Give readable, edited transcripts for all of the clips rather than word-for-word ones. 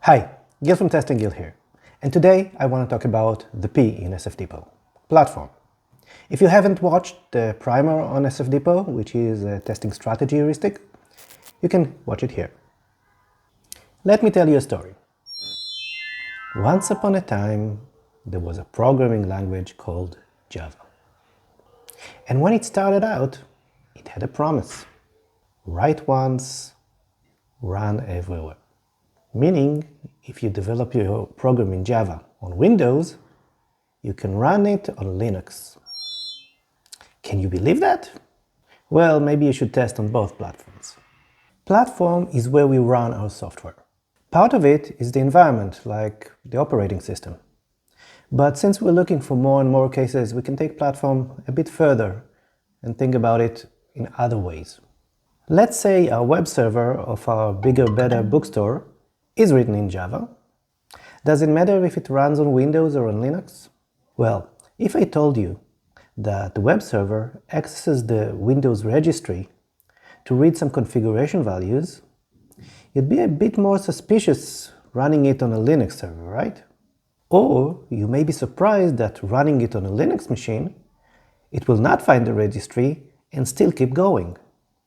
Hi, Gil from Testing Gil here, and today I want to talk about the P in SFDIPOT, platform. If you haven't watched the primer on SFDIPOT, which is a testing strategy heuristic, you can watch it here. Let me tell you a story. Once upon a time, there was a programming language called Java. And when it started out, it had a promise. Write once, run everywhere. Meaning, if you develop your program in Java on Windows, you can run it on Linux. Can you believe that? Well, maybe you should test on both platforms. Platform is where we run our software. Part of it is the environment, like the operating system. But since we're looking for more and more cases, we can take platform a bit further and think about it in other ways. Let's say our web server of our bigger, better bookstore is written in Java. Does it matter if it runs on Windows or on Linux? Well, if I told you that the web server accesses the Windows registry to read some configuration values, you'd be a bit more suspicious running it on a Linux server, right? Or you may be surprised that running it on a Linux machine, it will not find the registry and still keep going.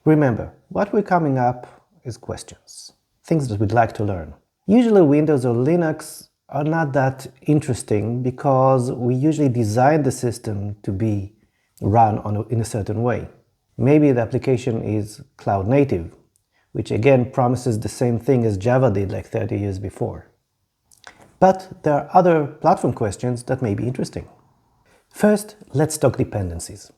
Remember, what we're coming up is questions, things that we'd like to learn. Usually Windows or Linux are not that interesting because we usually design the system to be run in a certain way. Maybe the application is cloud native, which again promises the same thing as Java did like 30 years before. But there are other platform questions that may be interesting. First, let's talk dependencies.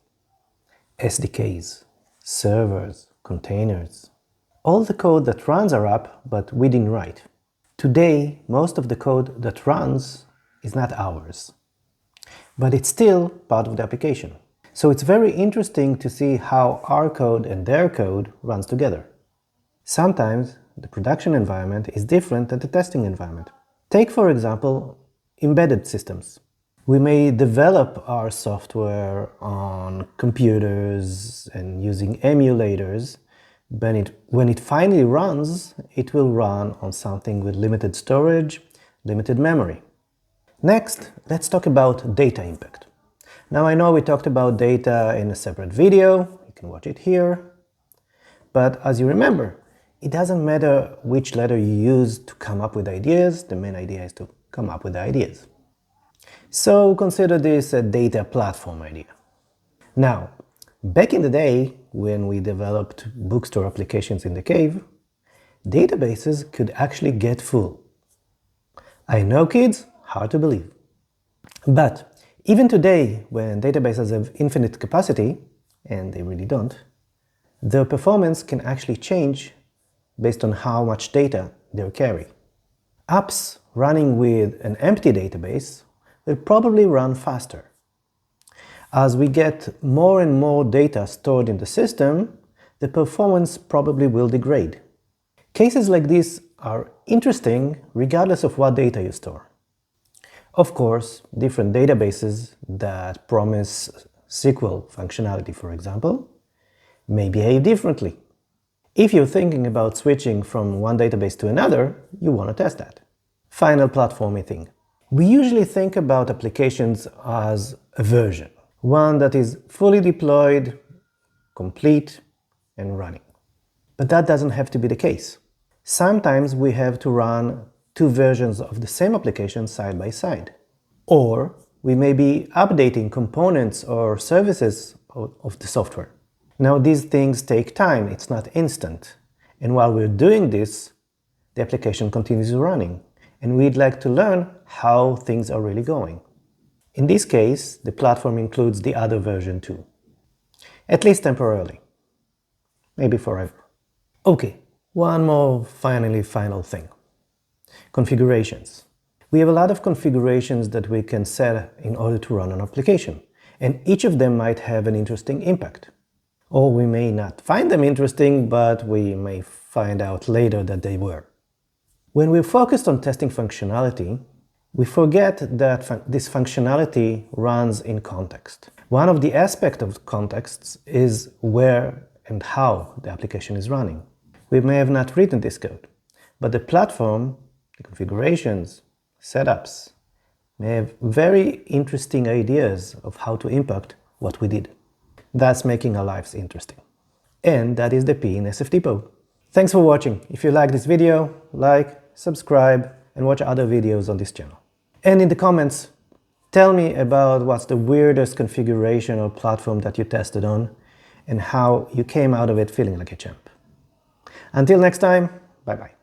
SDKs, servers, containers. All the code that runs our app, but we didn't write. Today, most of the code that runs is not ours, but it's still part of the application. So it's very interesting to see how our code and their code runs together. Sometimes the production environment is different than the testing environment. Take, for example, embedded systems. We may develop our software on computers and using emulators, but when it finally runs, it will run on something with limited storage, limited memory. Next, let's talk about data impact. Now I know we talked about data in a separate video, you can watch it here, but as you remember, it doesn't matter which letter you use to come up with ideas, the main idea is to come up with the ideas. So consider this a data platform idea. Now, back in the day, when we developed bookstore applications in the cave, databases could actually get full. I know, kids, hard to believe. But even today, when databases have infinite capacity, and they really don't, their performance can actually change based on how much data they carry. Apps running with an empty database will probably run faster. As we get more and more data stored in the system, the performance probably will degrade. Cases like this are interesting regardless of what data you store. Of course, different databases that promise SQL functionality, for example, may behave differently. If you're thinking about switching from one database to another, you want to test that. Final platformy thing. We usually think about applications as a version. One that is fully deployed, complete, and running. But that doesn't have to be the case. Sometimes we have to run two versions of the same application side by side. Or we may be updating components or services of the software. Now these things take time, it's not instant. And while we're doing this, the application continues running. And we'd like to learn how things are really going. In this case, the platform includes the other version too. At least temporarily. Maybe forever. Okay, one more final thing. Configurations. We have a lot of configurations that we can set in order to run an application, and each of them might have an interesting impact. Or we may not find them interesting, but we may find out later that they were. When we're focused on testing functionality, we forget that this functionality runs in context. One of the aspects of contexts is where and how the application is running. We may have not written this code, but the platform the configurations, setups, may have very interesting ideas of how to impact what we did. That's making our lives interesting. And that is the P in SFDIPOT. Thanks for watching. If you like this video, like, subscribe, and watch other videos on this channel. And in the comments, tell me about what's the weirdest configuration or platform that you tested on and how you came out of it feeling like a champ. Until next time, bye-bye.